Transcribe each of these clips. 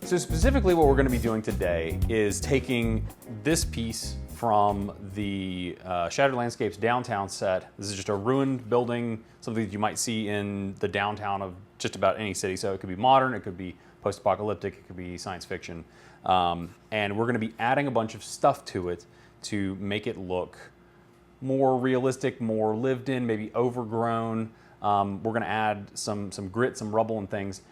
So specifically what we're going to be doing today is taking this piece from the Shattered Landscapes downtown set. This is just a ruined building, something that you might see in the downtown of just about any city. So it could be modern, it could be post-apocalyptic, it could be science fiction. And we're going to be adding a bunch of stuff to it to make it look more realistic, more lived in, maybe overgrown. We're going to add some grit, some rubble and things.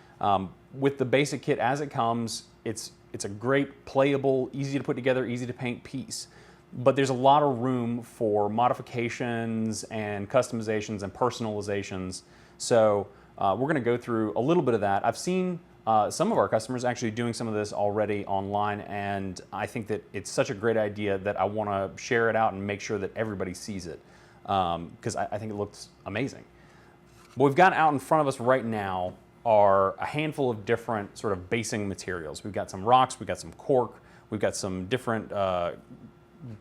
With the basic kit as it comes, it's a great, playable, easy to put together, easy to paint piece. But there's a lot of room for modifications and customizations and personalizations. So we're going to go through a little bit of that. I've seen some of our customers actually doing some of this already online, and I think that it's such a great idea that I want to share it out and make sure that everybody sees it, because I think it looks amazing. What we've got out in front of us right now are a handful of different sort of basing materials. We've got some rocks, we've got some cork, we've got some different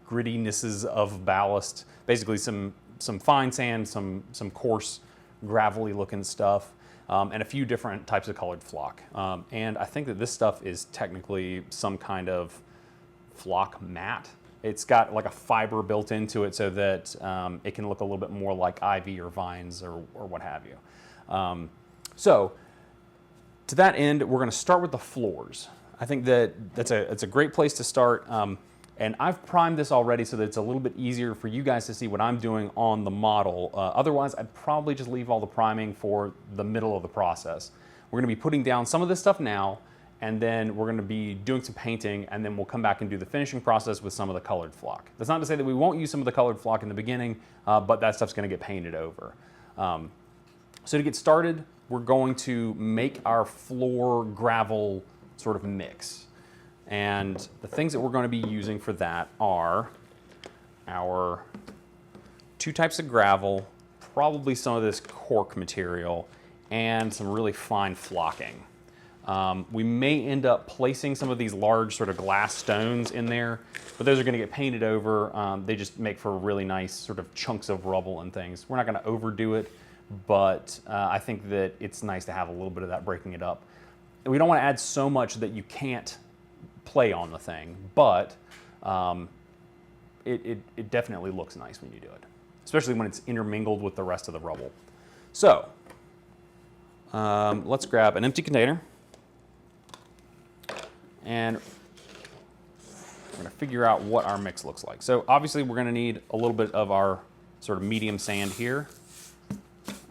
grittinesses of ballast, basically some fine sand, some coarse gravelly looking stuff, and a few different types of colored flock. And I think that this stuff is technically some kind of flock mat. It's got like a fiber built into it so that it can look a little bit more like ivy or vines or what have you. So to that end, we're going to start with the floors. I think that it's a great place to start. And I've primed this already so that it's a little bit easier for you guys to see what I'm doing on the model. Otherwise, I'd probably just leave all the priming for the middle of the process. We're going to be putting down some of this stuff now, and then we're going to be doing some painting, and then we'll come back and do the finishing process with some of the colored flock. That's not to say that we won't use some of the colored flock in the beginning, but that stuff's going to get painted over. So to get started, we're going to make our floor gravel sort of mix. And the things that we're going to be using for that are our two types of gravel, probably some of this cork material, and some really fine flocking. We may end up placing some of these large sort of glass stones in there, but those are going to get painted over. They just make for really nice sort of chunks of rubble and things. We're not going to overdo it, but I think that it's nice to have a little bit of that breaking it up. We don't want to add so much that you can't play on the thing, but it definitely looks nice when you do it, especially when it's intermingled with the rest of the rubble. So let's grab an empty container, and we're going to figure out what our mix looks like. So obviously we're going to need a little bit of our sort of medium sand here.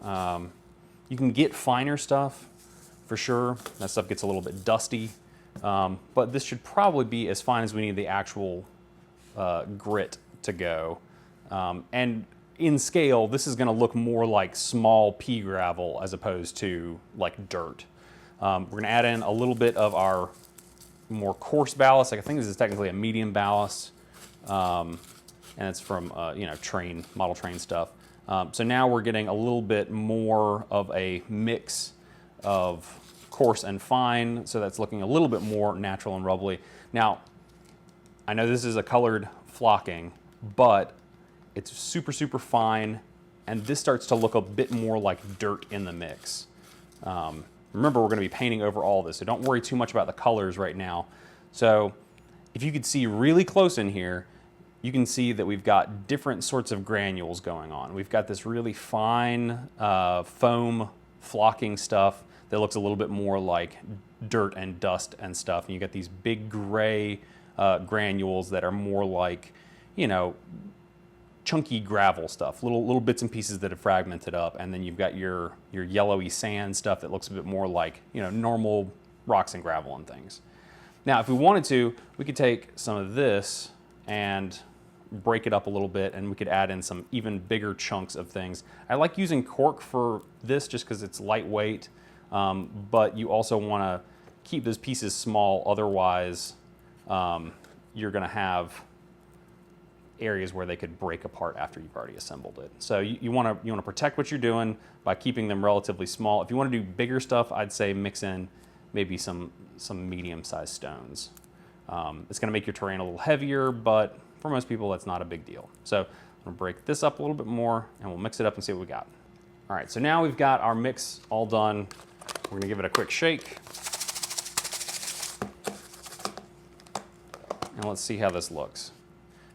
You can get finer stuff for sure. That stuff gets a little bit dusty, but this should probably be as fine as we need the actual grit to go. And in scale, this is going to look more like small pea gravel as opposed to like dirt. We're going to add in a little bit of our more coarse ballast. Like I think this is technically a medium ballast, and it's from model train stuff. So now we're getting a little bit more of a mix of coarse and fine, so that's looking a little bit more natural and rubbly. Now, I know this is a colored flocking, but it's super, super fine, and this starts to look a bit more like dirt in the mix. Remember, we're going to be painting over all this, so don't worry too much about the colors right now. So if you could see really close in here, you can see that we've got different sorts of granules going on. We've got this really fine foam flocking stuff that looks a little bit more like dirt and dust and stuff. And you got these big gray granules that are more like, chunky gravel stuff, little bits and pieces that have fragmented up. And then you've got your yellowy sand stuff that looks a bit more like, normal rocks and gravel and things. Now, if we wanted to, we could take some of this and break it up a little bit, and we could add in some even bigger chunks of things. I like using cork for this just because it's lightweight, but you also want to keep those pieces small, otherwise you're going to have areas where they could break apart after you've already assembled it. So you want to protect what you're doing by keeping them relatively small. If you want to do bigger stuff, I'd say mix in maybe some medium-sized stones. It's going to make your terrain a little heavier, but for most people, that's not a big deal. So I'm going to break this up a little bit more, and we'll mix it up and see what we got. All right, so now we've got our mix all done. We're going to give it a quick shake. And let's see how this looks.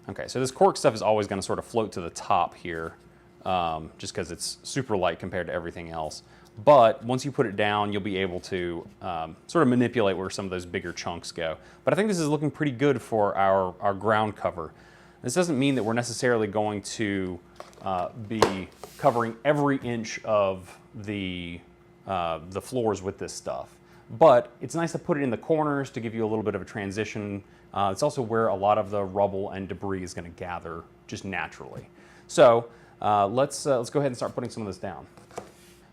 Okay, so this cork stuff is always going to sort of float to the top here, just because it's super light compared to everything else. But once you put it down, you'll be able to sort of manipulate where some of those bigger chunks go. But I think this is looking pretty good for our ground cover. This doesn't mean that we're necessarily going to be covering every inch of the floors with this stuff. But it's nice to put it in the corners to give you a little bit of a transition. It's also where a lot of the rubble and debris is going to gather just naturally. So let's go ahead and start putting some of this down.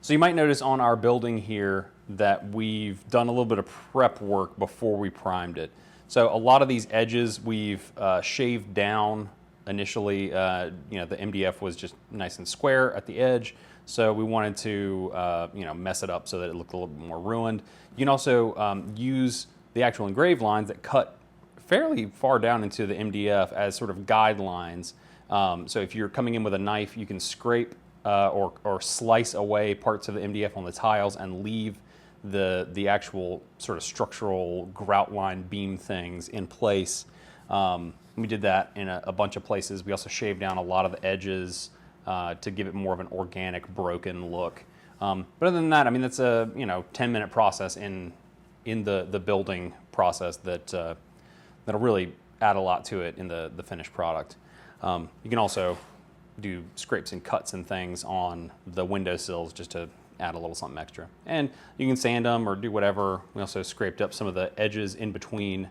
So you might notice on our building here that we've done a little bit of prep work before we primed it. So a lot of these edges we've shaved down initially. You know, the MDF was just nice and square at the edge, so we wanted to you know, mess it up so that it looked a little bit more ruined. You can also use the actual engraved lines that cut fairly far down into the MDF as sort of guidelines. So if you're coming in with a knife, you can scrape or slice away parts of the MDF on the tiles and leave the actual sort of structural grout line beam things in place. We did that in a bunch of places. We also shaved down a lot of the edges to give it more of an organic, broken look. But other than that, I mean, that's a 10-minute process in the building process that'll really add a lot to it in the finished product. You can also do scrapes and cuts and things on the windowsills just to add a little something extra. And you can sand them or do whatever. We also scraped up some of the edges in between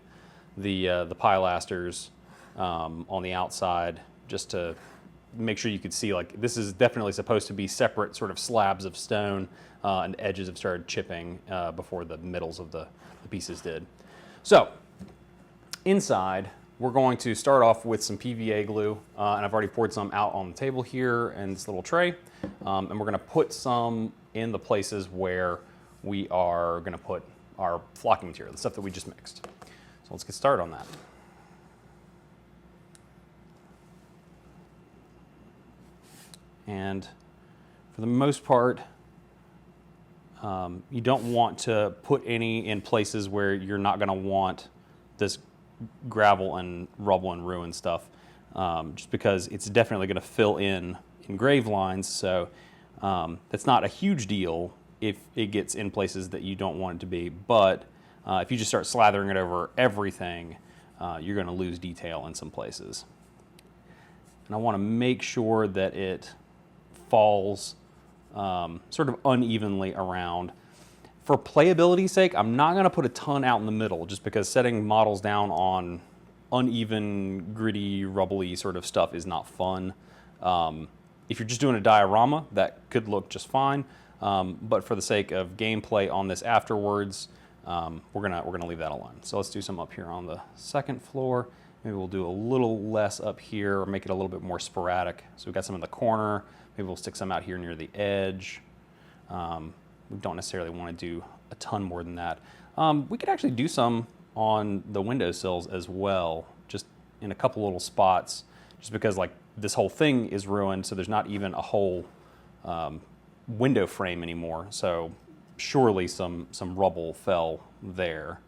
the pilasters on the outside just to make sure you could see, like, this is definitely supposed to be separate sort of slabs of stone, and edges have started chipping before the middles of the pieces did. So inside, we're going to start off with some PVA glue, and I've already poured some out on the table here in this little tray, and we're going to put some in the places where we are going to put our flocking material, the stuff that we just mixed. So let's get started on that. And for the most part, you don't want to put any in places where you're not going to want this gravel and rubble and ruin stuff, just because it's definitely going to fill in engraved lines. So that's not a huge deal if it gets in places that you don't want it to be. But if you just start slathering it over everything, you're going to lose detail in some places. And I want to make sure that it falls sort of unevenly around. For playability's sake, I'm not going to put a ton out in the middle, just because setting models down on uneven, gritty, rubbly sort of stuff is not fun. If you're just doing a diorama, that could look just fine. But for the sake of gameplay on this afterwards, we're gonna leave that alone. So let's do some up here on the second floor. Maybe we'll do a little less up here, or make it a little bit more sporadic. So we've got some in the corner. Maybe we'll stick some out here near the edge. We don't necessarily want to do a ton more than that. We could actually do some on the windowsills as well, just in a couple little spots, just because, like, this whole thing is ruined, so there's not even a whole window frame anymore. So surely some rubble fell there.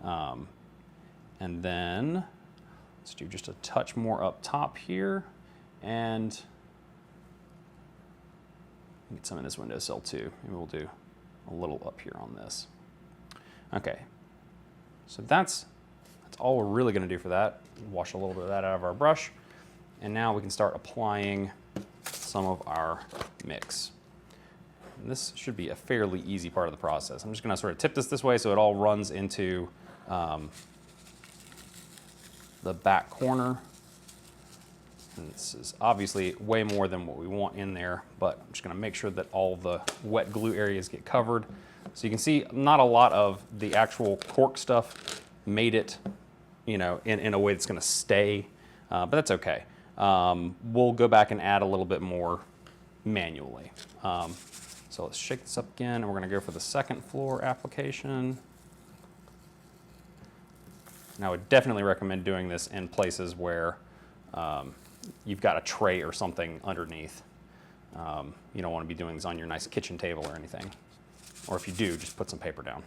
And then let's do just a touch more up top here, and get some in this windowsill too. Maybe we'll do a little up here on this. Okay, so that's all we're really going to do for that. Wash a little bit of that out of our brush, and now we can start applying some of our mix. And this should be a fairly easy part of the process. I'm just going to sort of tip this way so it all runs into the back corner. And this is obviously way more than what we want in there, but I'm just going to make sure that all the wet glue areas get covered. So you can see not a lot of the actual cork stuff made it, in a way that's going to stay, but that's okay. We'll go back and add a little bit more manually. So let's shake this up again, and we're going to go for the second floor application. And I would definitely recommend doing this in places where you've got a tray or something underneath. You don't want to be doing this on your nice kitchen table or anything. Or if you do, just put some paper down.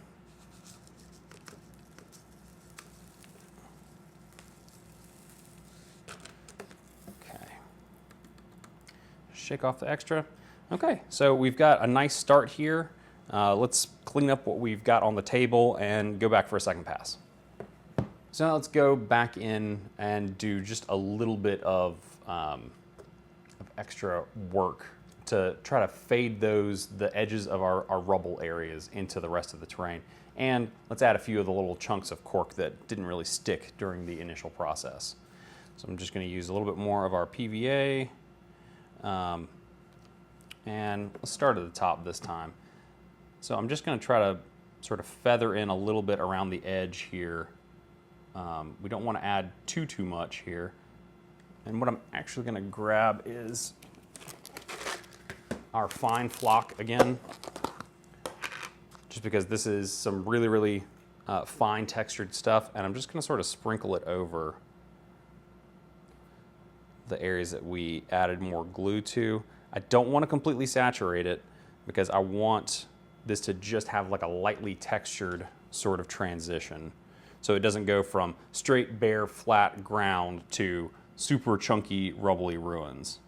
shake off the extra. Okay, so we've got a nice start here. Let's clean up what we've got on the table and go back for a second pass. So now let's go back in and do just a little bit of extra work to try to fade the edges of our rubble areas into the rest of the terrain. And let's add a few of the little chunks of cork that didn't really stick during the initial process. So I'm just going to use a little bit more of our PVA. And let's start at the top this time. So I'm just going to try to sort of feather in a little bit around the edge here. We don't want to add too much here. And what I'm actually going to grab is our fine flock again, just because this is some really fine textured stuff, and I'm just going to sort of sprinkle it over the areas that we added more glue to. I don't want to completely saturate it because I want this to just have like a lightly textured sort of transition. So it doesn't go from straight, bare, flat ground to super chunky, rubbly ruins.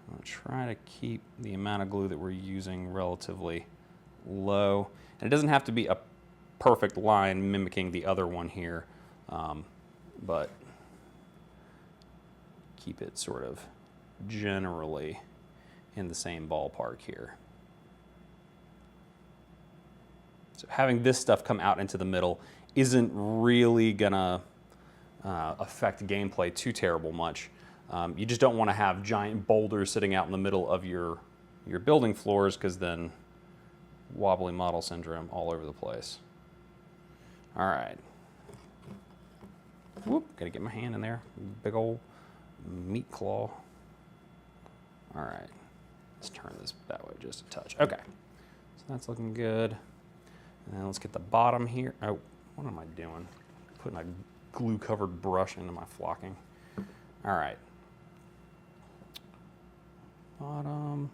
I'm going to try to keep the amount of glue that we're using relatively low. And it doesn't have to be a perfect line mimicking the other one here, but keep it sort of generally in the same ballpark here. So having this stuff come out into the middle isn't really gonna affect gameplay too terrible much. You just don't want to have giant boulders sitting out in the middle of your building floors, because then wobbly model syndrome all over the place. All right. Whoop, gotta get my hand in there. Big old meat claw. All right, let's turn this that way just a touch. Okay, so that's looking good. And then let's get the bottom here. Oh, what am I doing? Putting a glue-covered brush into my flocking. All right. Bottom.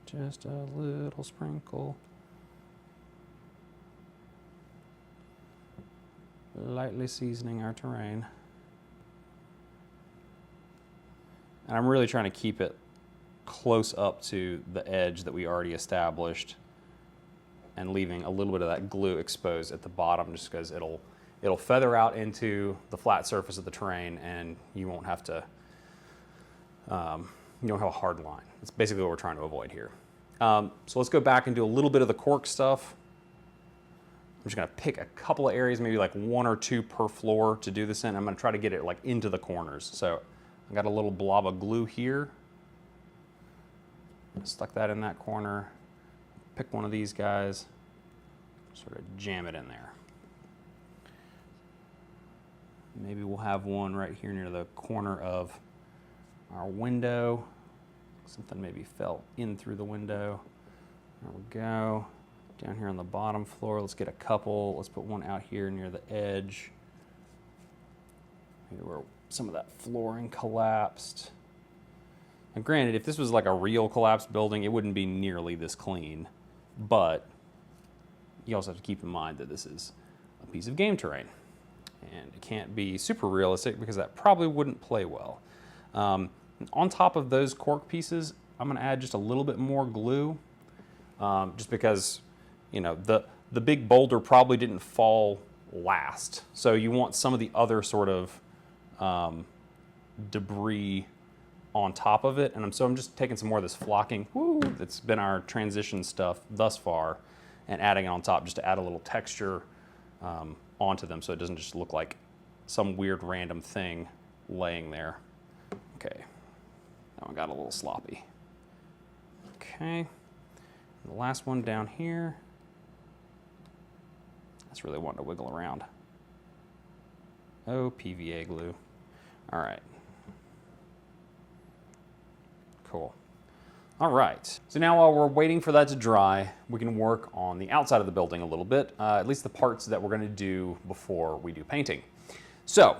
Just a little sprinkle. Lightly seasoning our terrain. And I'm really trying to keep it close up to the edge that we already established, and leaving a little bit of that glue exposed at the bottom, just because it'll feather out into the flat surface of the terrain, and you won't have to, you don't have a hard line. That's basically what we're trying to avoid here. So let's go back and do a little bit of the cork stuff. I'm just gonna pick a couple of areas, maybe like 1 or 2 per floor to do this in. I'm gonna try to get it like into the corners. So I got a little blob of glue here. Stuck that in that corner. Pick one of these guys, sort of jam it in there. Maybe we'll have one right here near the corner of our window. Something maybe fell in through the window. There we go. Down here on the bottom floor, let's get a couple. Let's put one out here near the edge, maybe where some of that flooring collapsed. Now granted, if this was like a real collapsed building, it wouldn't be nearly this clean, but you also have to keep in mind that this is a piece of game terrain, and it can't be super realistic because that probably wouldn't play well. On top of those cork pieces, I'm gonna add just a little bit more glue, just because, you know, the big boulder probably didn't fall last. So you want some of the other sort of debris on top of it. And so I'm just taking some more of this flocking, that's been our transition stuff thus far, and adding it on top just to add a little texture onto them, so it doesn't just look like some weird random thing laying there. Okay, that one got a little sloppy. Okay, the last one down here. That's really wanting to wiggle around. Oh, PVA glue. All right. Cool. All right. So now while we're waiting for that to dry, we can work on the outside of the building a little bit, at least the parts that we're going to do before we do painting. So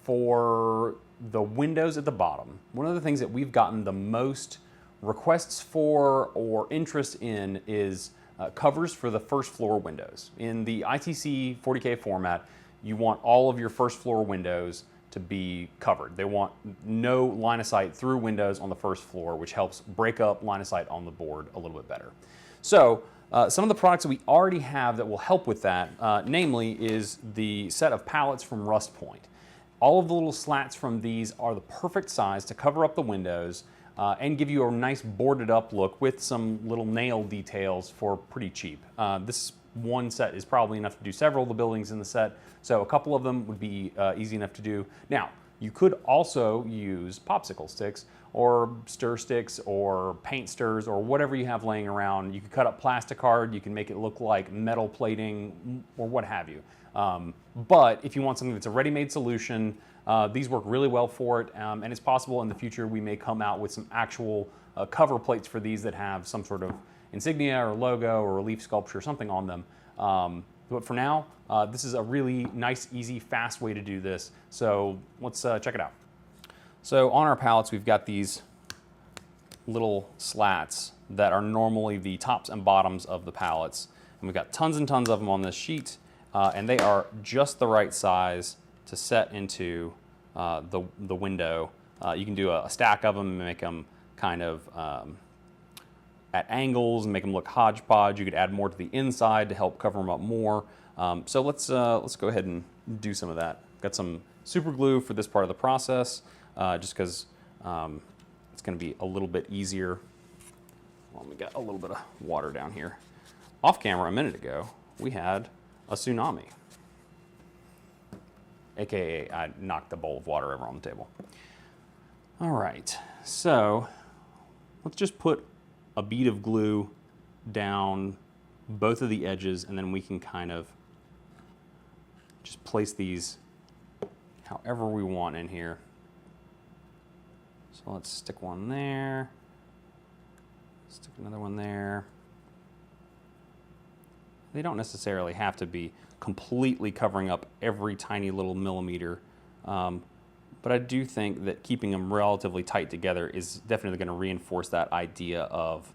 for the windows at the bottom, one of the things that we've gotten the most requests for or interest in is covers for the first floor windows. In the ITC 40K format, you want all of your first floor windows to be covered. They want no line of sight through windows on the first floor, which helps break up line of sight on the board a little bit better. So some of the products that we already have that will help with that, namely, is the set of pallets from Rust Point. All of the little slats from these are the perfect size to cover up the windows and give you a nice boarded up look with some little nail details for pretty cheap. This one set is probably enough to do several of the buildings in the set, so a couple of them would be easy enough to do. Now, you could also use popsicle sticks or stir sticks or paint stirs or whatever you have laying around. You could cut up plastic card, you can make it look like metal plating or what have you. But if you want something that's a ready-made solution, these work really well for it, and it's possible in the future we may come out with some actual cover plates for these that have some sort of insignia or logo or relief sculpture or something on them. But for now, this is a really nice, easy, fast way to do this. So let's check it out. So on our pallets, we've got these little slats that are normally the tops and bottoms of the pallets. And we've got tons and tons of them on this sheet, and they are just the right size to set into the window. You can do a stack of them and make them kind of at angles and make them look hodgepodge. You could add more to the inside to help cover them up more. So let's go ahead and do some of that. Got some super glue for this part of the process, just because it's going to be a little bit easier. Well, we got a little bit of water down here. Off camera a minute ago, we had a tsunami. AKA, I knocked the bowl of water over on the table. All right, so let's just put a bead of glue down both of the edges, and then we can kind of just place these however we want in here. So let's stick one there, stick another one there. They don't necessarily have to be completely covering up every tiny little millimeter, but I do think that keeping them relatively tight together is definitely going to reinforce that idea of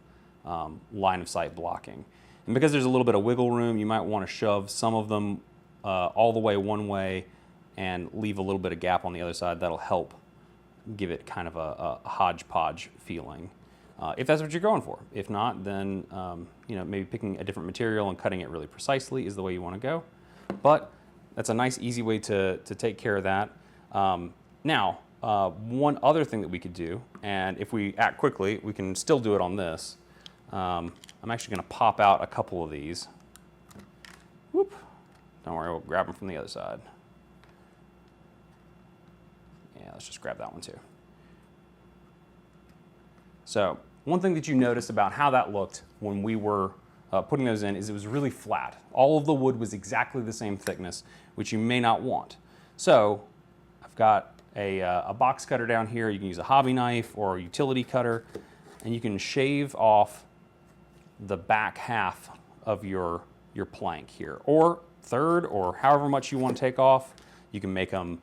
line of sight blocking. And because there's a little bit of wiggle room, you might want to shove some of them all the way one way and leave a little bit of gap on the other side. That'll help give it kind of a hodgepodge feeling, if that's what you're going for. If not, then maybe picking a different material and cutting it really precisely is the way you want to go. But that's a nice, easy way to take care of that. Now, one other thing that we could do, and if we act quickly, we can still do it on this. I'm actually going to pop out a couple of these. Whoop. Don't worry, we'll grab them from the other side. Yeah, let's just grab that one too. So one thing that you noticed about how that looked when we were putting those in is it was really flat. All of the wood was exactly the same thickness, which you may not want. So I've got a box cutter down here. You can use a hobby knife or a utility cutter, and you can shave off the back half of your plank here, or third, or however much you want to take off. You can make them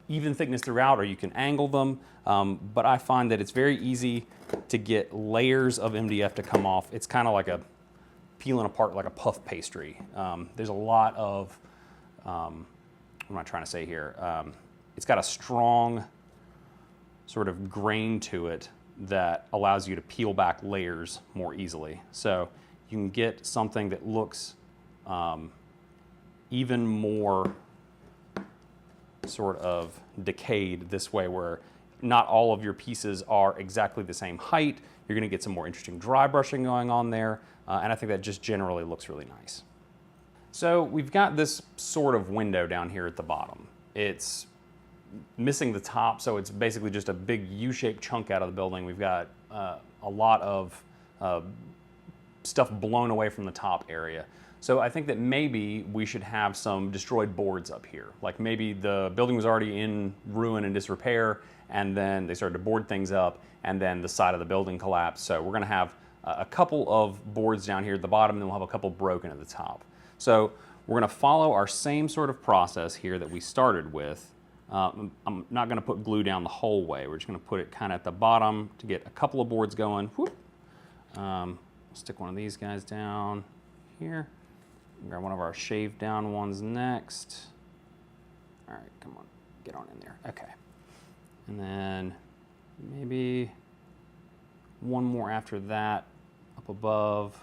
even thickness throughout, or you can angle them, but I find that it's very easy to get layers of MDF to come off. It's kind of like peeling apart like a puff pastry. There's a lot of, what am I trying to say here? It's got a strong sort of grain to it that allows you to peel back layers more easily. So you can get something that looks even more sort of decayed this way, where not all of your pieces are exactly the same height. You're going to get some more interesting dry brushing going on there, and I think that just generally looks really nice. So we've got this sort of window down here at the bottom. It's missing the top, so it's basically just a big U-shaped chunk out of the building. We've got a lot of stuff blown away from the top area. So I think that maybe we should have some destroyed boards up here. Like maybe the building was already in ruin and disrepair, and then they started to board things up, and then the side of the building collapsed. So we're gonna have a couple of boards down here at the bottom, and then we'll have a couple broken at the top. So we're gonna follow our same sort of process here that we started with. I'm not gonna put glue down the whole way. We're just gonna put it kind of at the bottom to get a couple of boards going. Whoop. Stick one of these guys down here. Grab one of our shaved down ones next. All right, come on, get on in there. Okay. And then maybe one more after that up above.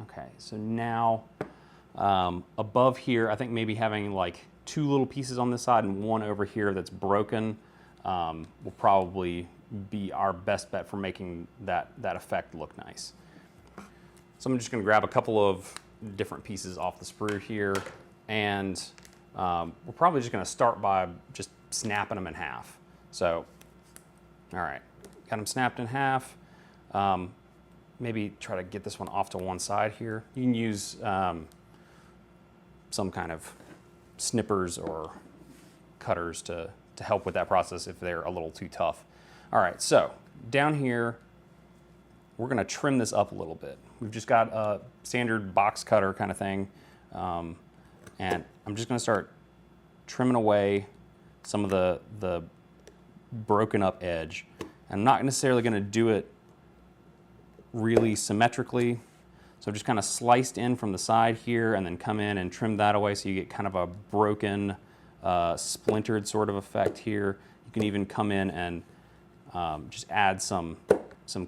Okay, so now above here, I think maybe having like 2 little pieces on this side and one over here that's broken will probably be our best bet for making that effect look nice. So I'm just going to grab a couple of different pieces off the sprue here, and we're probably just going to start by just snapping them in half. So, all right, got them snapped in half. Maybe try to get this one off to one side here. You can use some kind of snippers or cutters to help with that process if they're a little too tough. All right, so down here, we're gonna trim this up a little bit. We've just got a standard box cutter kind of thing. And I'm just gonna start trimming away some of the broken up edge. I'm not necessarily gonna do it really symmetrically. So just kind of sliced in from the side here and then come in and trim that away so you get kind of a broken, splintered sort of effect here. You can even come in and just add some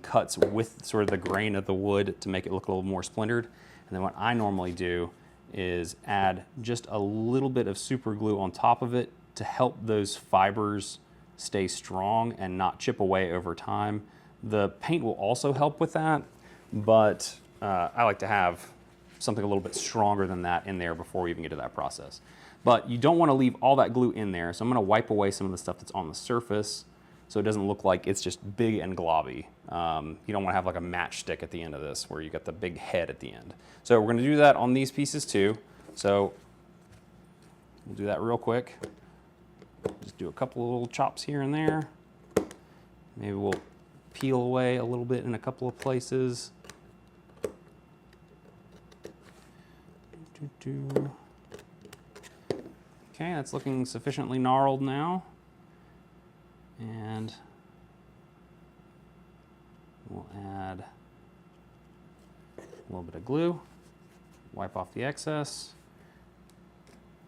cuts with sort of the grain of the wood to make it look a little more splintered. And then what I normally do is add just a little bit of super glue on top of it to help those fibers stay strong and not chip away over time. The paint will also help with that, but I like to have something a little bit stronger than that in there before we even get to that process. But you don't want to leave all that glue in there, so I'm going to wipe away some of the stuff that's on the surface so it doesn't look like it's just big and globby. You don't want to have like a matchstick at the end of this where you got the big head at the end. So we're going to do that on these pieces too. So we'll do that real quick. Just do a couple of little chops here and there. Maybe we'll peel away a little bit in a couple of places. Okay, that's looking sufficiently gnarled now. And we'll add a little bit of glue, wipe off the excess.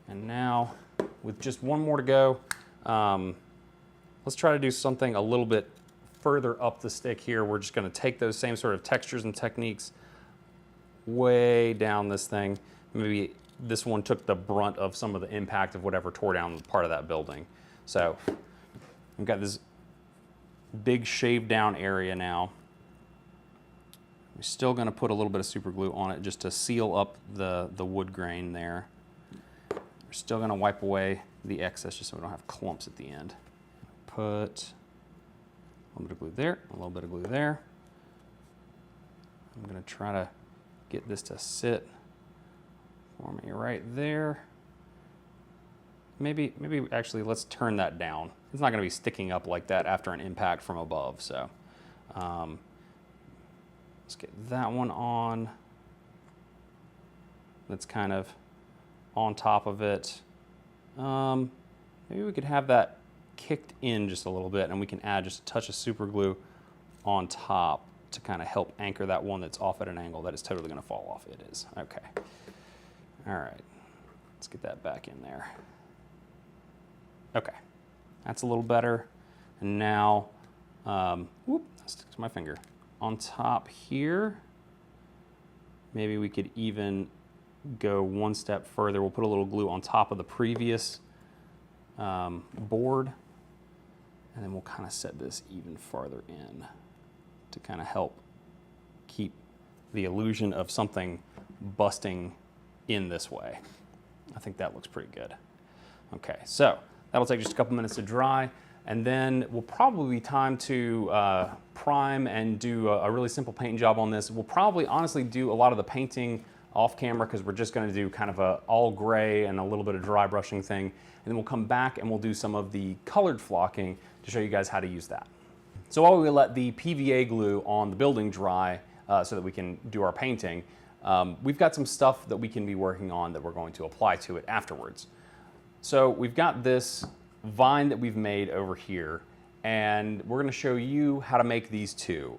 And now, with just one more to go, let's try to do something a little bit further up the stick here. We're just going to take those same sort of textures and techniques way down this thing. Maybe this one took the brunt of some of the impact of whatever tore down part of that building. So we've got this big shaved down area now. We're still going to put a little bit of super glue on it just to seal up the wood grain there. We're still going to wipe away the excess just so we don't have clumps at the end. Put a little bit of glue there, a little bit of glue there. I'm going to try to get this to sit for me right there. Maybe actually let's turn that down. It's not going to be sticking up like that after an impact from above. So let's get that one on. That's kind of on top of it. Maybe we could have that kicked in just a little bit and we can add just a touch of super glue on top to kind of help anchor that one that's off at an angle that is totally going to fall off. It is. Okay. All right. Let's get that back in there. Okay. That's a little better. And now, whoop, that sticks to my finger. On top here, maybe we could even go one step further. We'll put a little glue on top of the previous board, and then we'll kind of set this even farther in to kind of help keep the illusion of something busting in this way. I think that looks pretty good. Okay, so that'll take just a couple minutes to dry, and then we'll probably be time to prime and do a really simple paint job on this. We'll probably honestly do a lot of the painting off camera because we're just going to do kind of a all gray and a little bit of dry brushing thing, and then we'll come back and we'll do some of the colored flocking to show you guys how to use that. So while we let the PVA glue on the building dry so that we can do our painting, we've got some stuff that we can be working on that we're going to apply to it afterwards. So we've got this vine that we've made over here, and we're going to show you how to make these too.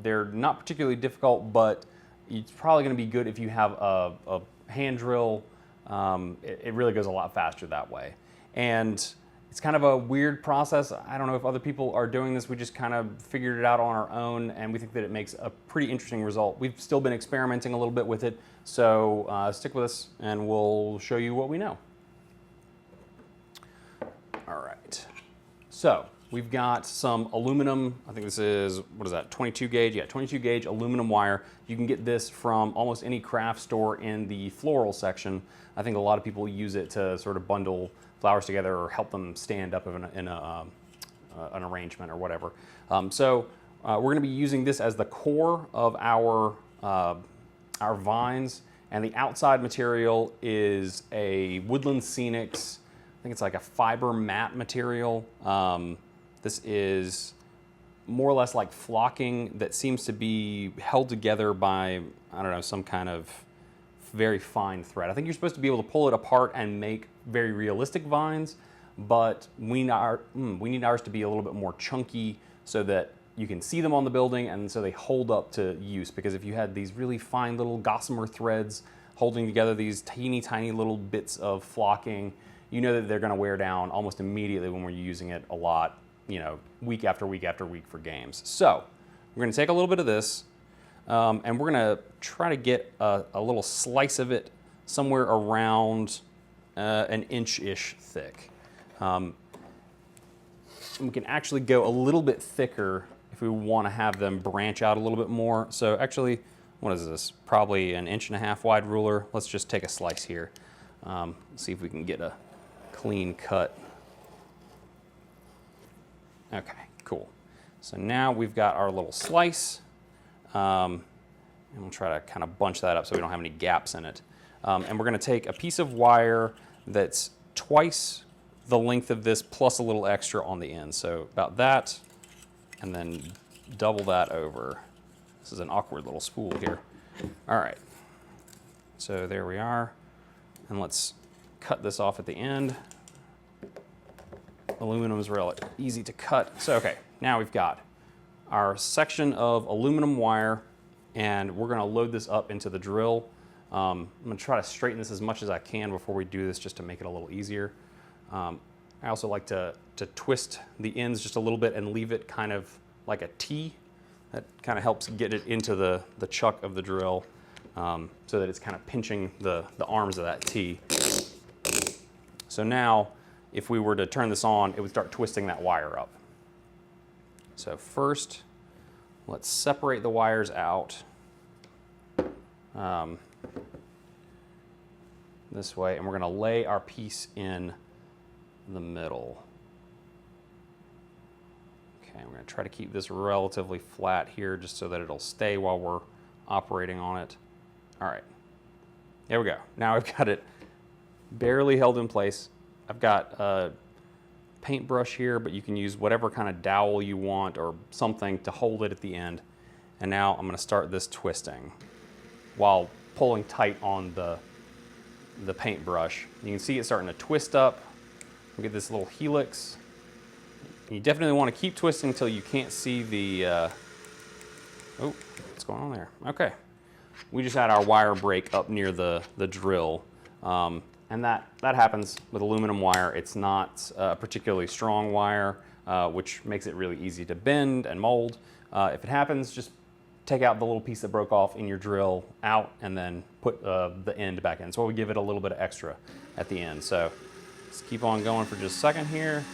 They're not particularly difficult, but it's probably going to be good if you have a hand drill. It really goes a lot faster that way. And it's kind of a weird process. I don't know if other people are doing this. We just kind of figured it out on our own, and we think that it makes a pretty interesting result. We've still been experimenting a little bit with it, so stick with us and we'll show you what we know. All right, so we've got some aluminum, I think this is, what is that, 22 gauge? Yeah, 22 gauge aluminum wire. You can get this from almost any craft store in the floral section. I think a lot of people use it to sort of bundle flowers together or help them stand up in an arrangement or whatever. We're going to be using this as the core of our vines, and the outside material is a Woodland Scenics, I think it's like a fiber mat material. This is more or less like flocking that seems to be held together by, I don't know, some kind of very fine thread. I think you're supposed to be able to pull it apart and make very realistic vines, but we need ours to be a little bit more chunky so that you can see them on the building and so they hold up to use. Because if you had these really fine little gossamer threads holding together these teeny tiny little bits of flocking, you know that they're going to wear down almost immediately when we're using it a lot, you know, week after week after week for games. So we're going to take a little bit of this, and we're going to try to get a little slice of it somewhere around an inch-ish thick. We can actually go a little bit thicker if we want to have them branch out a little bit more. So actually, what is this? Probably an 1.5 inch wide ruler. Let's just take a slice here. See if we can get a clean cut. Okay, cool. So now we've got our little slice. And we'll try to kind of bunch that up so we don't have any gaps in it. And we're going to take a piece of wire that's twice the length of this plus a little extra on the end. So about that, and then double that over. This is an awkward little spool here. All right, so there we are. And let's cut this off at the end. Aluminum is real easy to cut. So okay, now we've got our section of aluminum wire, and we're gonna load this up into the drill. I'm gonna try to straighten this as much as I can before we do this, just to make it a little easier. I also like to twist the ends just a little bit and leave it kind of like a T. That kind of helps get it into the chuck of the drill, so that it's kind of pinching the arms of that T. So now, if we were to turn this on, it would start twisting that wire up. So first, let's separate the wires out this way, and we're going to lay our piece in the middle. Okay, we're going to try to keep this relatively flat here just so that it'll stay while we're operating on it. All right, there we go. Now I've got it barely held in place. I've got a paintbrush here, but you can use whatever kind of dowel you want or something to hold it at the end. And now I'm going to start this twisting while pulling tight on the paintbrush. You can see it starting to twist up. We get this little helix. And you definitely want to keep twisting until you can't see the, oh, what's going on there? Okay. We just had our wire break up near the drill. And that happens with aluminum wire. It's not a particularly strong wire, which makes it really easy to bend and mold. If it happens, just take out the little piece that broke off in your drill out and then put the end back in. So we give it a little bit of extra at the end. So let's keep on going for just a second here.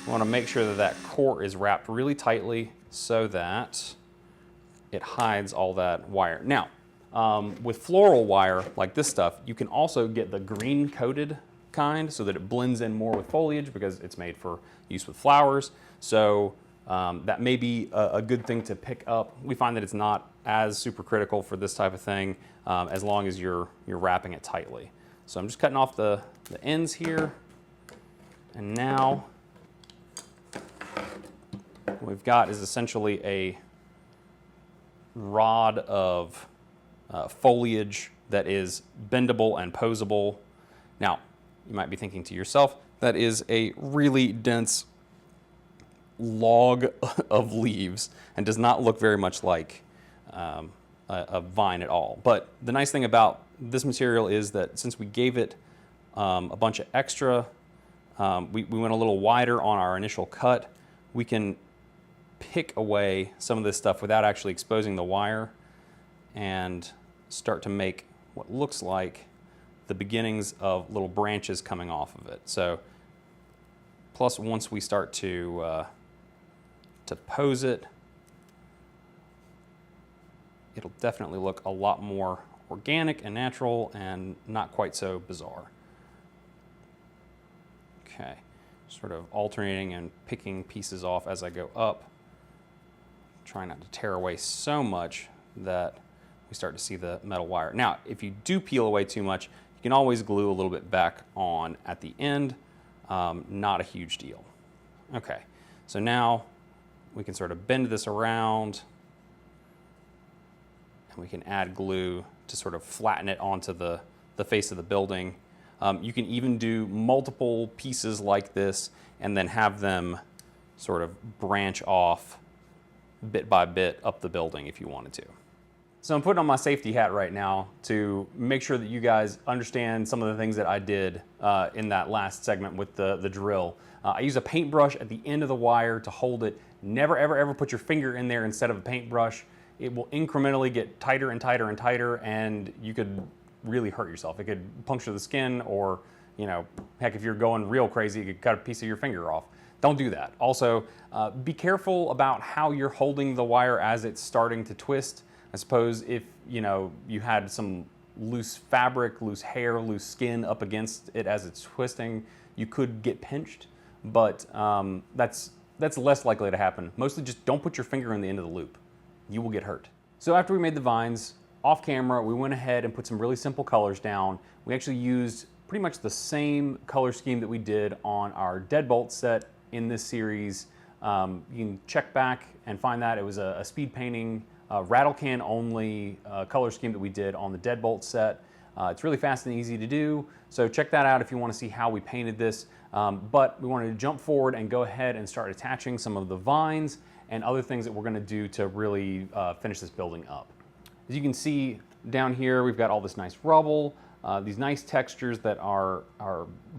We want to make sure that that core is wrapped really tightly so that it hides all that wire. Now, with floral wire, like this stuff, you can also get the green coated kind so that it blends in more with foliage because it's made for use with flowers. So that may be a good thing to pick up. We find that it's not as super critical for this type of thing as long as you're wrapping it tightly. So I'm just cutting off the ends here. And now what we've got is essentially a rod of foliage that is bendable and posable. Now, you might be thinking to yourself, that is a really dense log of leaves and does not look very much like a vine at all. But the nice thing about this material is that since we gave it a bunch of extra, we went a little wider on our initial cut, we can pick away some of this stuff without actually exposing the wire and start to make what looks like the beginnings of little branches coming off of it. So, plus once we start to pose it, it'll definitely look a lot more organic and natural and not quite so bizarre. Okay, sort of alternating and picking pieces off as I go up, trying not to tear away so much that we start to see the metal wire. Now, if you do peel away too much, you can always glue a little bit back on at the end. Not a huge deal. Okay, so now we can sort of bend this around and we can add glue to sort of flatten it onto the face of the building. You can even do multiple pieces like this and then have them sort of branch off bit by bit up the building if you wanted to. So I'm putting on my safety hat right now to make sure that you guys understand some of the things that I did in that last segment with the drill. I use a paintbrush at the end of the wire to hold it. Never, ever, ever put your finger in there instead of a paintbrush. It will incrementally get tighter and tighter and tighter, and you could really hurt yourself. It could puncture the skin, or, you know, heck, if you're going real crazy, you could cut a piece of your finger off. Don't do that. Also, be careful about how you're holding the wire as it's starting to twist. I suppose if, you know, you had some loose fabric, loose hair, loose skin up against it as it's twisting, you could get pinched, but that's less likely to happen. Mostly just don't put your finger in the end of the loop. You will get hurt. So after we made the vines, off camera, we went ahead and put some really simple colors down. We actually used pretty much the same color scheme that we did on our deadbolt set in this series. You can check back and find that. It was a speed painting, rattle can only color scheme that we did on the deadbolt set. It's really fast and easy to do, so check that out if you want to see how we painted this. But we wanted to jump forward and go ahead and start attaching some of the vines and other things that we're going to do to really finish this building up. As you can see down here, we've got all this nice rubble, these nice textures that are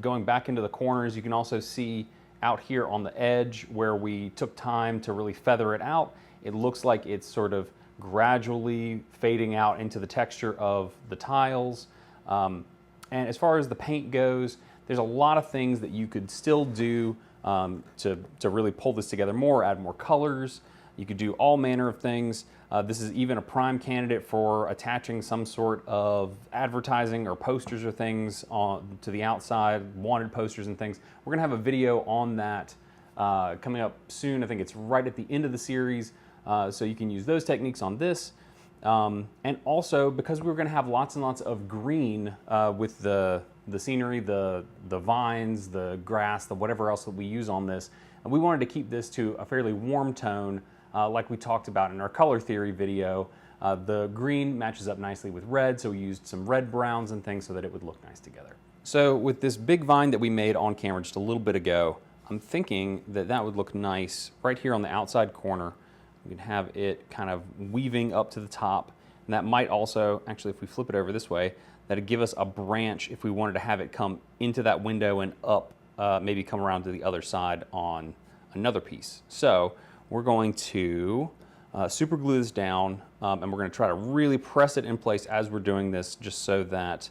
going back into the corners. You can also see out here on the edge where we took time to really feather it out. It looks like it's sort of gradually fading out into the texture of the tiles. And as far as the paint goes, there's a lot of things that you could still do to really pull this together more, add more colors. You could do all manner of things. This is even a prime candidate for attaching some sort of advertising or posters or things on to the outside, wanted posters and things. We're gonna have a video on that coming up soon. I think it's right at the end of the series, so you can use those techniques on this. And also, because we were gonna have lots and lots of green with the scenery, the vines, the grass, the whatever else that we use on this, and we wanted to keep this to a fairly warm tone, like we talked about in our color theory video. The green matches up nicely with red, so we used some red browns and things so that it would look nice together. So with this big vine that we made on camera just a little bit ago, I'm thinking that that would look nice right here on the outside corner. We can have it kind of weaving up to the top, and that might also, actually if we flip it over this way, that'd give us a branch if we wanted to have it come into that window and up, maybe come around to the other side on another piece. So we're going to super glue this down, and we're going to try to really press it in place as we're doing this, just so that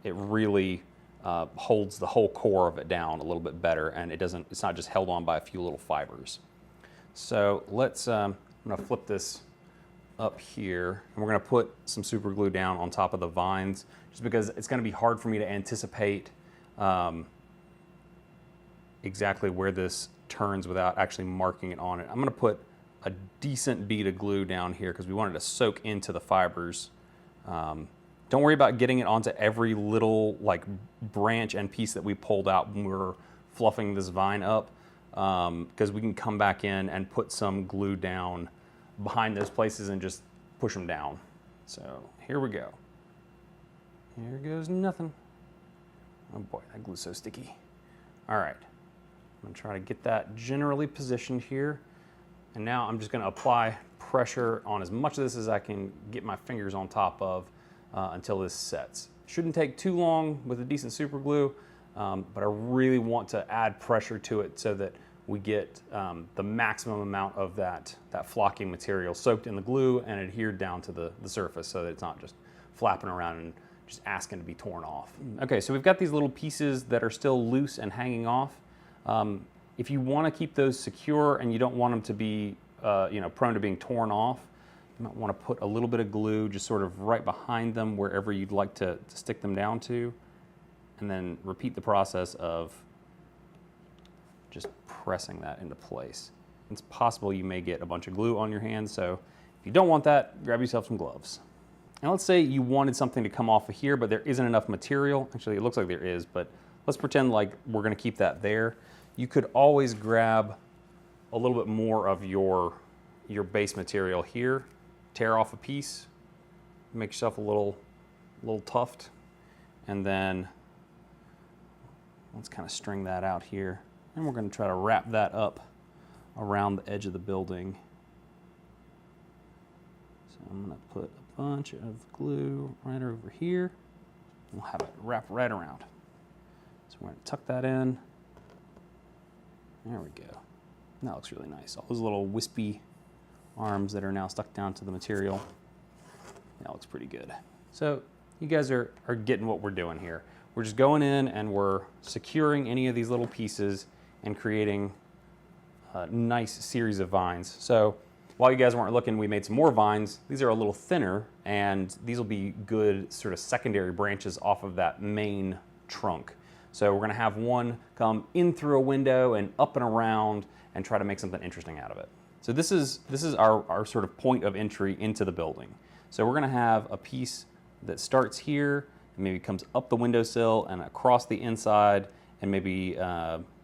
it really holds the whole core of it down a little bit better, and it's not just held on by a few little fibers. So let's, I'm going to flip this up here, and we're going to put some super glue down on top of the vines, just because it's going to be hard for me to anticipate exactly where this turns without actually marking it on it. I'm going to put a decent bead of glue down here because we wanted to soak into the fibers. Don't worry about getting it onto every little like branch and piece that we pulled out when we were fluffing this vine up, because we can come back in and put some glue down behind those places and just push them down. So here we go. Here goes nothing. Oh boy, that glue's so sticky. All right. I'm gonna try to get that generally positioned here. And now I'm just gonna apply pressure on as much of this as I can get my fingers on top of until this sets. Shouldn't take too long with a decent super glue, but I really want to add pressure to it so that we get the maximum amount of that flocking material soaked in the glue and adhered down to the surface so that it's not just flapping around and just asking to be torn off. Okay, so we've got these little pieces that are still loose and hanging off. If you want to keep those secure and you don't want them to be prone to being torn off, you might want to put a little bit of glue just sort of right behind them wherever you'd like to stick them down to, and then repeat the process of just pressing that into place. It's possible you may get a bunch of glue on your hands, so if you don't want that, grab yourself some gloves. Now let's say you wanted something to come off of here, but there isn't enough material. Actually, it looks like there is, but let's pretend like we're gonna keep that there. You could always grab a little bit more of your base material here, tear off a piece, make yourself a little tuft, and then let's kind of string that out here. And we're going to try to wrap that up around the edge of the building. So I'm going to put a bunch of glue right over here. We'll have it wrap right around. So we're going to tuck that in. There we go. That looks really nice. All those little wispy arms that are now stuck down to the material. That looks pretty good. So you guys are getting what we're doing here. We're just going in and we're securing any of these little pieces and creating a nice series of vines. So while you guys weren't looking, we made some more vines. These are a little thinner, and these will be good sort of secondary branches off of that main trunk. So we're gonna have one come in through a window and up and around and try to make something interesting out of it. So this is our sort of point of entry into the building. So we're gonna have a piece that starts here and maybe comes up the windowsill and across the inside and maybe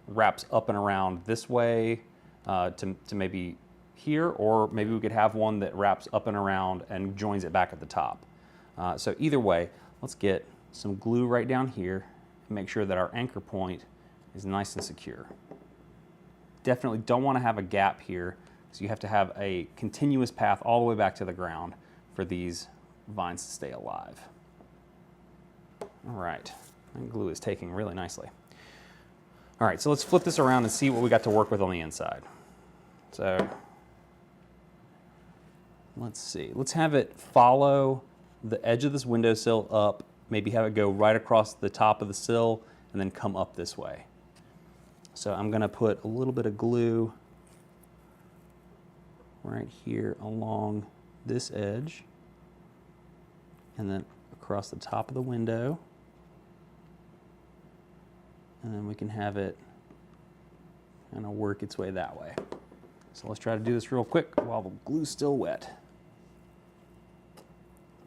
wraps up and around this way to maybe here, or maybe we could have one that wraps up and around and joins it back at the top. So either way, let's get some glue right down here and make sure that our anchor point is nice and secure. Definitely don't want to have a gap here, so you have to have a continuous path all the way back to the ground for these vines to stay alive. All right, that glue is taking really nicely. All right, so let's flip this around and see what we got to work with on the inside. So let's see, let's have it follow the edge of this windowsill up, maybe have it go right across the top of the sill and then come up this way. So I'm gonna put a little bit of glue right here along this edge and then across the top of the window. And then we can have it kind of work its way that way. So let's try to do this real quick while the glue's still wet.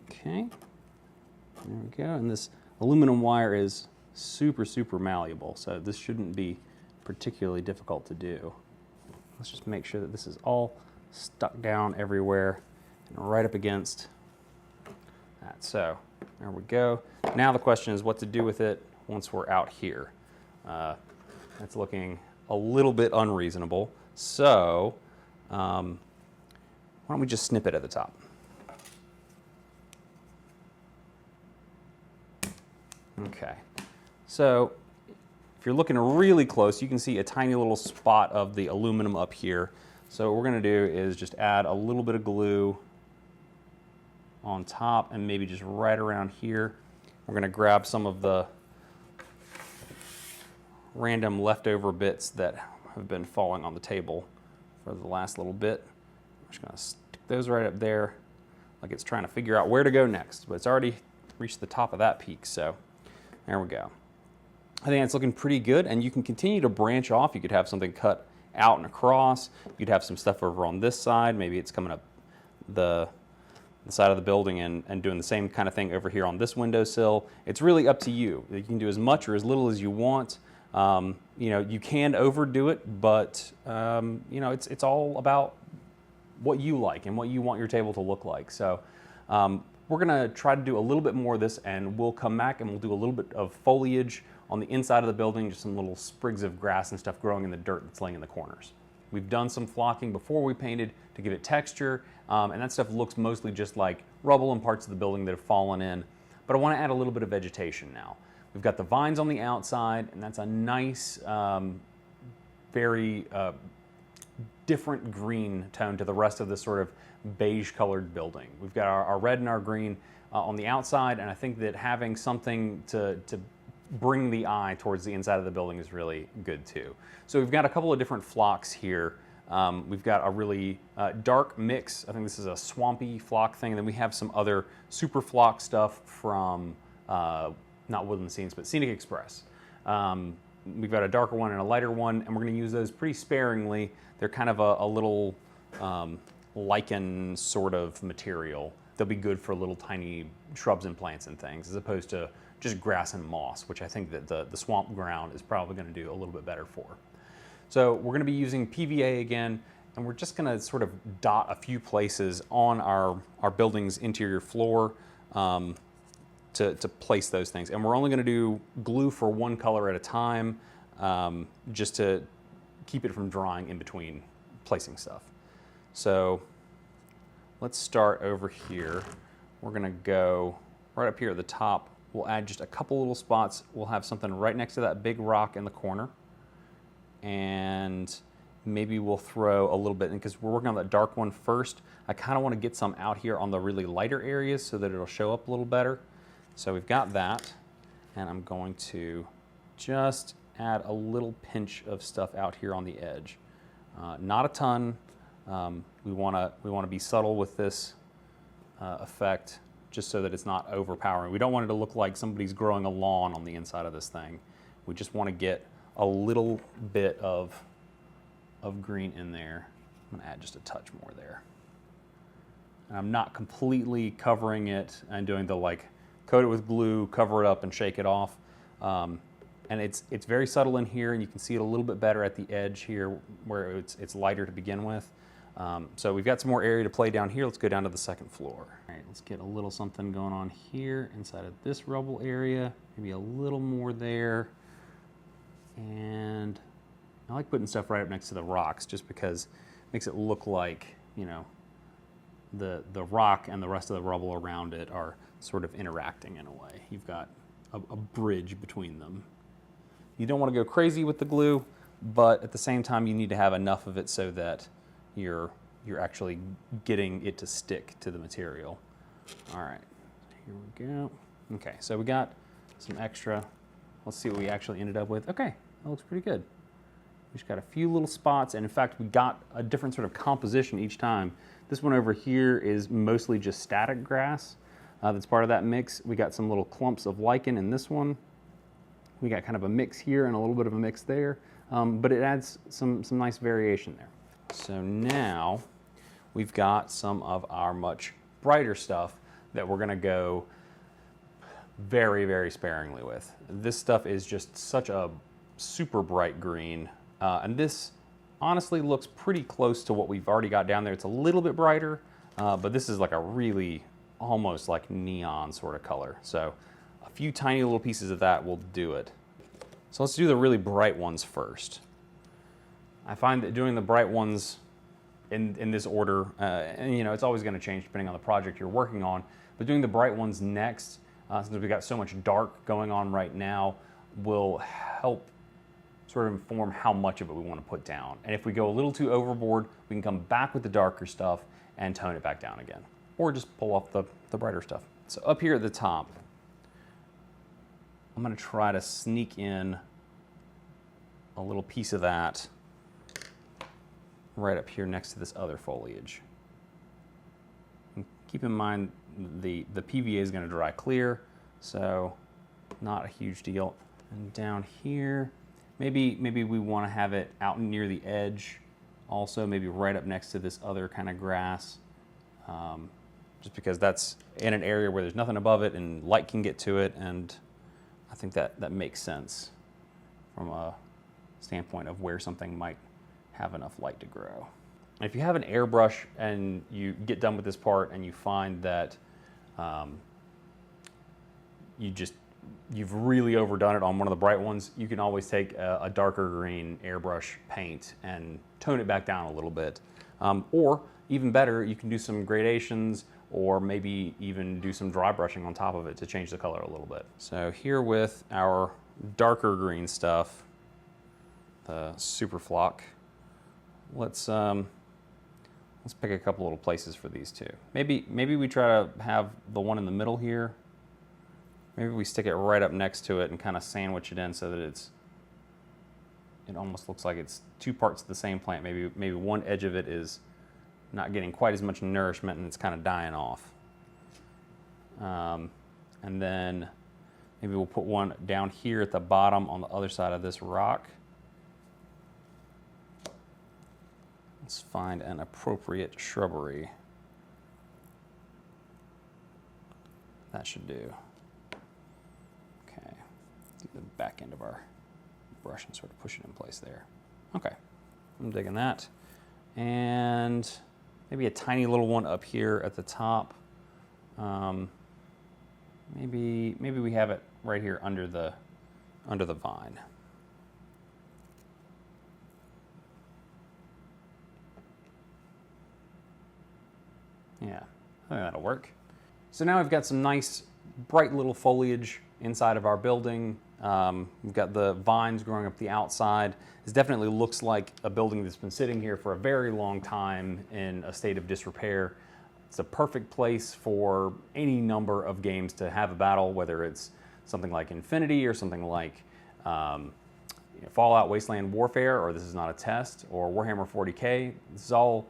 Okay, there we go. And this aluminum wire is super, super malleable, so this shouldn't be particularly difficult to do. Let's just make sure that this is all stuck down everywhere and right up against that. So there we go. Now the question is what to do with it once we're out here. That's looking a little bit unreasonable. So why don't we just snip it at the top? Okay, so if you're looking really close, you can see a tiny little spot of the aluminum up here. So what we're gonna do is just add a little bit of glue on top and maybe just right around here. We're gonna grab some of the random leftover bits that have been falling on the table for the last little bit. I'm just gonna stick those right up there like it's trying to figure out where to go next, but it's already reached the top of that peak, so there we go. I think it's looking pretty good, and you can continue to branch off. You could have something cut out and across. You'd have some stuff over on this side. Maybe it's coming up the side of the building and doing the same kind of thing over here on this windowsill. It's really up to you. You can do as much or as little as you want. You know, you can overdo it, but you know, it's all about what you like and what you want your table to look like. So we're gonna try to do a little bit more of this, and we'll come back and we'll do a little bit of foliage On the inside of the building, just some little sprigs of grass and stuff growing in the dirt that's laying in the corners. We've done some flocking before we painted to give it texture, and that stuff looks mostly just like rubble and parts of the building that have fallen in. But I want to add a little bit of vegetation now. We've got the vines on the outside, and that's a nice, very different green tone to the rest of this sort of beige colored building. We've got our red and our green on the outside, and I think that having something to bring the eye towards the inside of the building is really good too. So we've got a couple of different flocks here. We've got a really dark mix. I think this is a swampy flock thing. And then we have some other super flock stuff from, not Woodland Scenes, but Scenic Express. We've got a darker one and a lighter one, and we're gonna use those pretty sparingly. They're kind of a little lichen sort of material. They'll be good for little tiny shrubs and plants and things, as opposed to just grass and moss, which I think that the swamp ground is probably gonna do a little bit better for. So we're gonna be using PVA again, and we're just gonna sort of dot a few places on our building's interior floor to place those things. And we're only gonna do glue for one color at a time, just to keep it from drying in between placing stuff. So let's start over here. We're gonna go right up here at the top. We'll add just a couple little spots. We'll have something right next to that big rock in the corner. And maybe we'll throw a little bit, because we're working on that dark one first. I kind of want to get some out here on the really lighter areas so that it'll show up a little better. So we've got that, and I'm going to just add a little pinch of stuff out here on the edge. Not a ton. We want to be subtle with this effect, just so that it's not overpowering. We don't want it to look like somebody's growing a lawn on the inside of this thing. We just want to get a little bit of green in there. I'm gonna add just a touch more there. And I'm not completely covering it and doing the like coat it with glue, cover it up and shake it off. And it's very subtle in here, and you can see it a little bit better at the edge here where it's lighter to begin with. So we've got some more area to play down here. Let's go down to the second floor. All right, let's get a little something going on here inside of this rubble area, maybe a little more there. And I like putting stuff right up next to the rocks just because it makes it look like, you know, the rock and the rest of the rubble around it are sort of interacting in a way. You've got a bridge between them. You don't want to go crazy with the glue, but at the same time you need to have enough of it so that you're actually getting it to stick to the material. All right, here we go. Okay, so we got some extra. Let's see what we actually ended up with. Okay, that looks pretty good. We just got a few little spots, and in fact, we got a different sort of composition each time. This one over here is mostly just static grass that's part of that mix. We got some little clumps of lichen in this one. We got kind of a mix here and a little bit of a mix there, but it adds some nice variation there. So now we've got some of our much brighter stuff that we're gonna go very, very sparingly with. This stuff is just such a super bright green, and this honestly looks pretty close to what we've already got down there. It's a little bit brighter, but this is like a really almost like neon sort of color. So a few tiny little pieces of that will do it. So let's do the really bright ones first. I find that doing the bright ones in this order, and you know, it's always going to change depending on the project you're working on, but doing the bright ones next, since we've got so much dark going on right now, will help sort of inform how much of it we want to put down. And if we go a little too overboard, we can come back with the darker stuff and tone it back down again, or just pull off the brighter stuff. So up here at the top, I'm going to try to sneak in a little piece of that right up here next to this other foliage. And keep in mind the PVA is going to dry clear, so not a huge deal. And down here, maybe we want to have it out near the edge also, maybe right up next to this other kind of grass, just because that's in an area where there's nothing above it and light can get to it, and I think that makes sense from a standpoint of where something might have enough light to grow. If you have an airbrush and you get done with this part and you find that you just you've really overdone it on one of the bright ones, you can always take a darker green airbrush paint and tone it back down a little bit. Or even better, you can do some gradations or maybe even do some dry brushing on top of it to change the color a little bit. So here with our darker green stuff, the Super Flock, let's pick a couple little places for these two. Maybe we try to have the one in the middle here. Maybe we stick it right up next to it and kind of sandwich it in so that it almost looks like it's two parts of the same plant. Maybe one edge of it is not getting quite as much nourishment and it's kind of dying off. And then maybe we'll put one down here at the bottom on the other side of this rock. Let's find an appropriate shrubbery. That should do. Okay, do the back end of our brush and sort of push it in place there. Okay, I'm digging that. And maybe a tiny little one up here at the top. Maybe we have it right here under the vine. Yeah, I think that'll work. So now we've got some nice bright little foliage inside of our building. We've got the vines growing up the outside. This definitely looks like a building that's been sitting here for a very long time in a state of disrepair. It's a perfect place for any number of games to have a battle, whether it's something like Infinity or something like Fallout Wasteland Warfare, or This Is Not a Test, or Warhammer 40K. This is all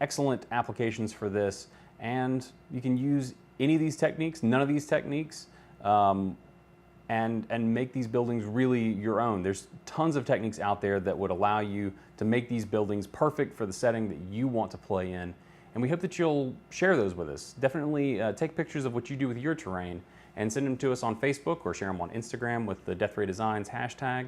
excellent applications for this, and you can use any of these techniques, none of these techniques, and make these buildings really your own. There's tons of techniques out there that would allow you to make these buildings perfect for the setting that you want to play in, and we hope that you'll share those with us. Definitely take pictures of what you do with your terrain and send them to us on Facebook or share them on Instagram with the Death Ray Designs hashtag.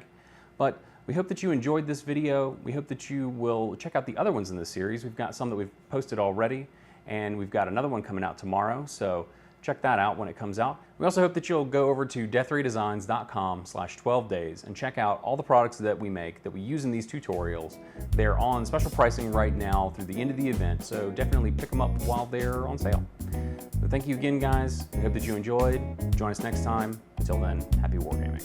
But we hope that you enjoyed this video. We hope that you will check out the other ones in this series. We've got some that we've posted already, and we've got another one coming out tomorrow, so check that out when it comes out. We also hope that you'll go over to deathraydesigns.com/12days and check out all the products that we make, that we use in these tutorials. They're on special pricing right now through the end of the event, so definitely pick them up while they're on sale. So thank you again, guys. We hope that you enjoyed. Join us next time. Until then, happy wargaming.